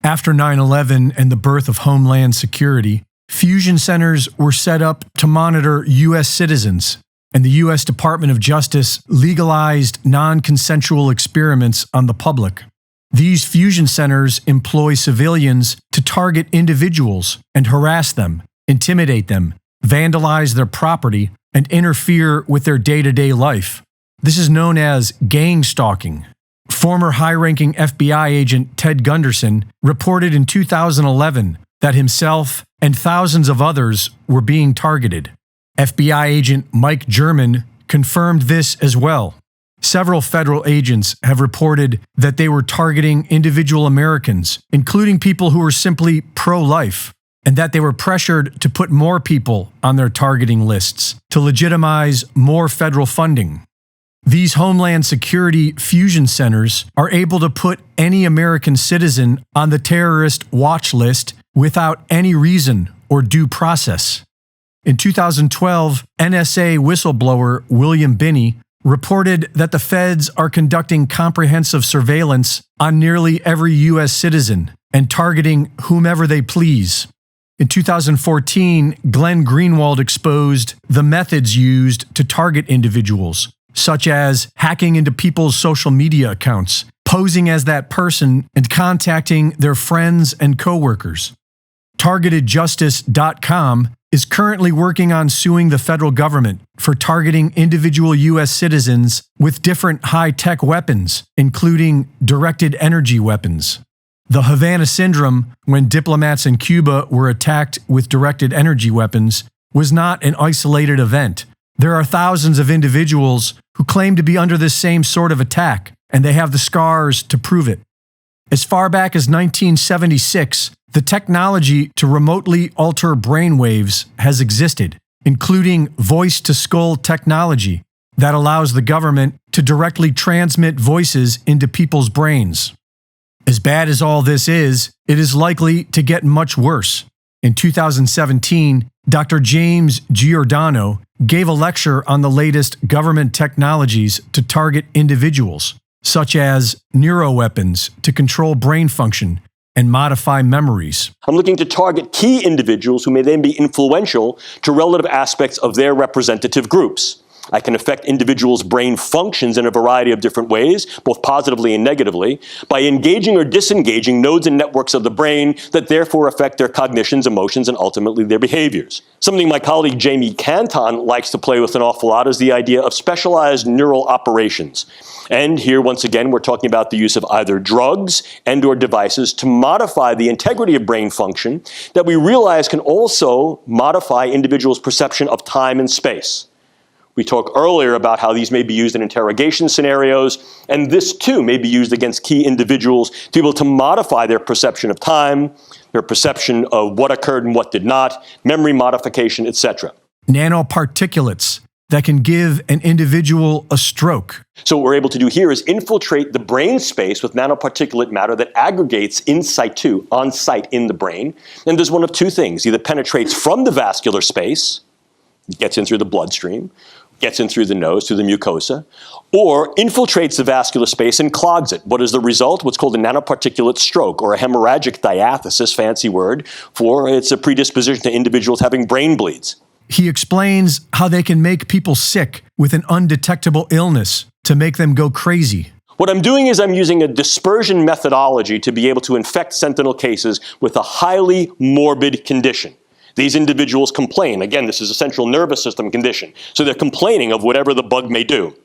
After 9/11 and the birth of Homeland Security, fusion centers were set up to monitor U.S. citizens, and the U.S. Department of Justice legalized non-consensual experiments on the public. These fusion centers employ civilians to target individuals and harass them, intimidate them, vandalize their property, and interfere with their day-to-day life. This is known as gang stalking. Former high-ranking FBI agent Ted Gunderson reported in 2011 that himself and thousands of others were being targeted. FBI agent Mike German confirmed this as well. Several federal agents have reported that they were targeting individual Americans, including people who were simply pro-life, and that they were pressured to put more people on their targeting lists to legitimize more federal funding. These Homeland Security fusion centers are able to put any American citizen on the terrorist watch list without any reason or due process. In 2012, NSA whistleblower William Binney reported that the feds are conducting comprehensive surveillance on nearly every U.S. citizen and targeting whomever they please. In 2014, Glenn Greenwald exposed the methods used to target individuals, such as hacking into people's social media accounts, posing as that person, and contacting their friends and coworkers. TargetedJustice.com is currently working on suing the federal government for targeting individual U.S. citizens with different high-tech weapons, including directed energy weapons. The Havana Syndrome, when diplomats in Cuba were attacked with directed energy weapons, was not an isolated event. There are thousands of individuals who claim to be under this same sort of attack, and they have the scars to prove it. As far back as 1976, the technology to remotely alter brainwaves has existed, including voice-to-skull technology that allows the government to directly transmit voices into people's brains. As bad as all this is, it is likely to get much worse. In 2017, Dr. James Giordano gave a lecture on the latest government technologies to target individuals, such as neuroweapons to control brain function and modify memories. I'm looking to target key individuals who may then be influential to relative aspects of their representative groups. I can affect individuals' brain functions in a variety of different ways, both positively and negatively, by engaging or disengaging nodes and networks of the brain that therefore affect their cognitions, emotions, and ultimately their behaviors. Something my colleague Jamie Canton likes to play with an awful lot is the idea of specialized neural operations. And here, once again, we're talking about the use of either drugs and/or devices to modify the integrity of brain function that we realize can also modify individuals' perception of time and space. We talked earlier about how these may be used in interrogation scenarios, and this too may be used against key individuals to be able to modify their perception of time, their perception of what occurred and what did not, memory modification, etc. Nanoparticulates that can give an individual a stroke. So what we're able to do here is infiltrate the brain space with nanoparticulate matter that aggregates in situ, on site in the brain, and does one of two things. Either penetrates from the vascular space, gets in through the bloodstream, gets in through the nose, through the mucosa, or infiltrates the vascular space and clogs it. What is the result? What's called a nanoparticulate stroke, or a hemorrhagic diathesis, fancy word, for it's a predisposition to individuals having brain bleeds. He explains how they can make people sick with an undetectable illness to make them go crazy. What I'm doing is I'm using a dispersion methodology to be able to infect sentinel cases with a highly morbid condition. These individuals complain. Again, this is a central nervous system condition. So they're complaining of whatever the bug may do.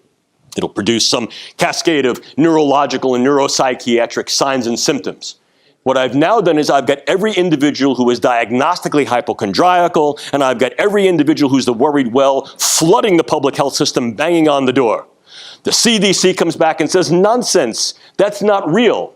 It'll produce some cascade of neurological and neuropsychiatric signs and symptoms. What I've now done is I've got every individual who is diagnostically hypochondriacal, and I've got every individual who's the worried well flooding the public health system, banging on the door. The CDC comes back and says, nonsense, that's not real.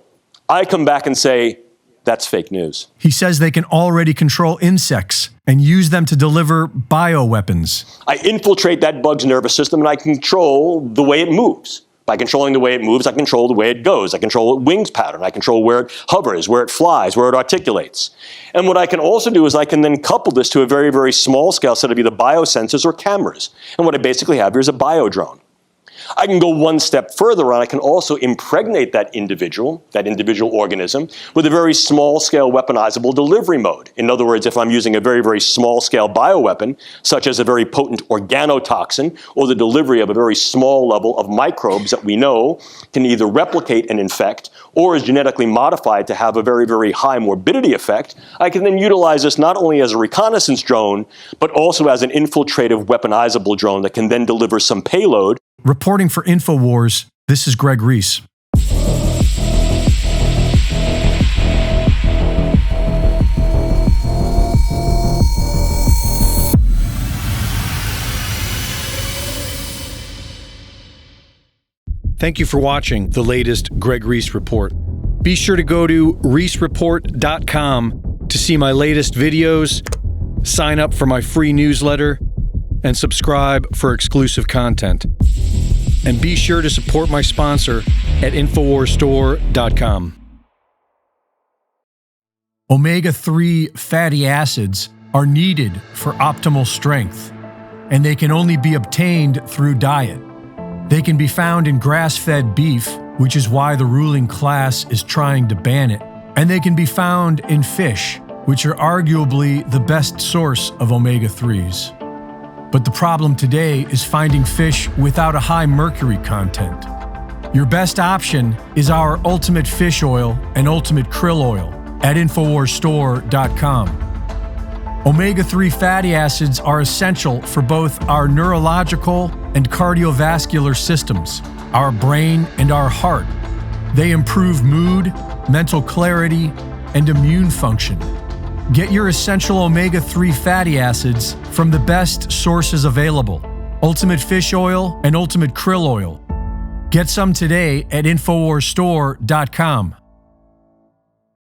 I come back and say, that's fake news. He says they can already control insects and use them to deliver bioweapons. I infiltrate that bug's nervous system and I control the way it moves. By controlling the way it moves, I control the way it goes. I control its wings pattern. I control where it hovers, where it flies, where it articulates. And what I can also do is I can then couple this to a very, very small scale set of either biosensors or cameras. And what I basically have here is a biodrone. I can go one step further and I can also impregnate that individual organism, with a very small-scale weaponizable delivery mode. In other words, if I'm using a very, very small-scale bioweapon, such as a very potent organotoxin, or the delivery of a very small level of microbes that we know can either replicate and infect, or is genetically modified to have a very, very high morbidity effect, I can then utilize this not only as a reconnaissance drone, but also as an infiltrative weaponizable drone that can then deliver some payload. Reporting for InfoWars, this is Greg Reese. Thank you for watching the latest Greg Reese Report. Be sure to go to reesereport.com to see my latest videos, sign up for my free newsletter, and subscribe for exclusive content. And be sure to support my sponsor at InfoWarsStore.com. Omega-3 fatty acids are needed for optimal strength, and they can only be obtained through diet. They can be found in grass-fed beef, which is why the ruling class is trying to ban it, and they can be found in fish, which are arguably the best source of omega-3s. But the problem today is finding fish without a high mercury content. Your best option is our Ultimate Fish Oil and Ultimate Krill Oil at InfoWarsStore.com. Omega-3 fatty acids are essential for both our neurological and cardiovascular systems, our brain and our heart. They improve mood, mental clarity, and immune function. Get your essential omega-3 fatty acids from the best sources available, Ultimate Fish Oil and Ultimate Krill Oil. Get some today at InfoWarsStore.com.